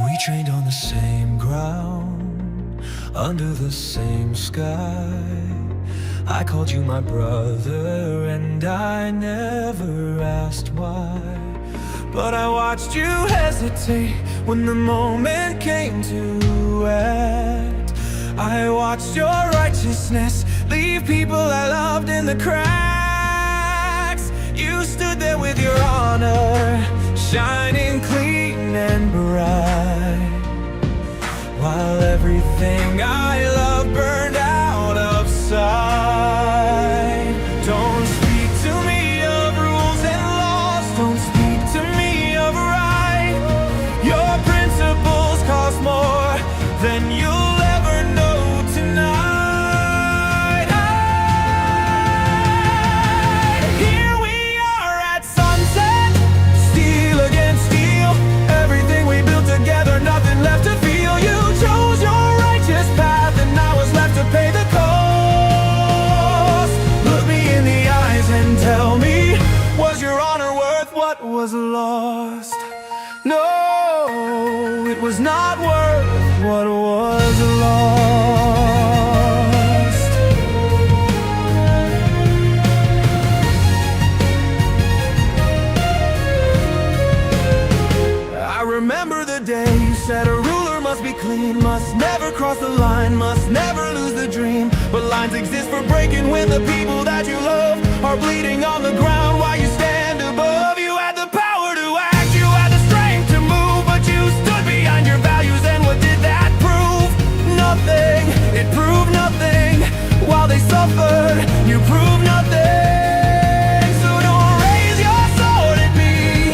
We trained on the same ground, under the same sky. I called you my brother, and I never asked why. But I watched you hesitate when the moment came to act. I watched your righteousness leave people I loved in the cracks. You stood there with your honor, shining clean and bright, while everything I love burned out of sight. Don't speak to me of rules and laws, don't speak to me of right. Your principles cost more than you'll ever know tonight. Here we are at sunset, steel against steel. Everything we built together, nothing left to feel. You chose your righteous path, and I was left to pay the cost. Look me in the eyes and tell me, was your honor worth what was lost? No, it was not worth what was lost. I remember the day you said a ruler must be clean, must never cross the line, must never lose the dream. But lines exist for breaking when the people that you love are bleeding on the ground while you stand above. You had the power to act, you had the strength to move, but you stood behind your values, and what did that prove? Nothing, it proved nothing. While they suffered, you proved nothing. So don't raise your sword at me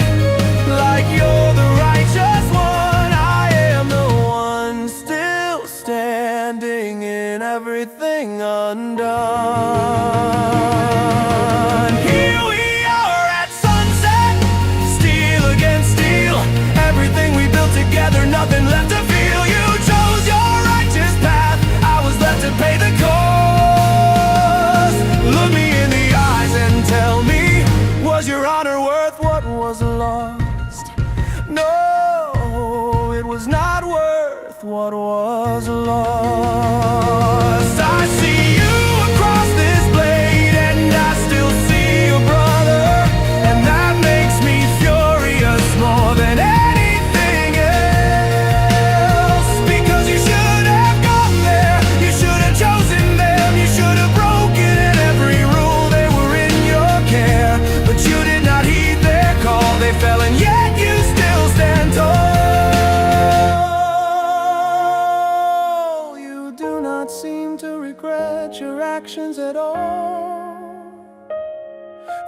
like you're the righteous one. I am the one still standing in everything undone. Here we are at sunset, steel against steel. Everything we built together, nothing left to feel. You chose your righteous path, I was left to pay the cost. Look me in the eyes and tell me, was your honor worth what was lost? No, it was not worth what was lost. I see you across this blade, and I still see your brother, and that makes me furious more than anything else. Because you should have gone there, you should have chosen them, you should have broken every rule. They were in your care, but you did not heed their call. They fell, and yet you still stand tall. You do not seem to regret your actions at all.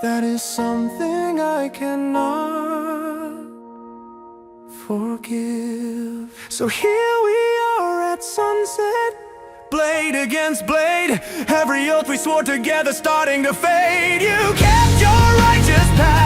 That is something I cannot forgive. So here we are at sunset, blade against blade. Every oath we swore together starting to fade. You kept your righteous path,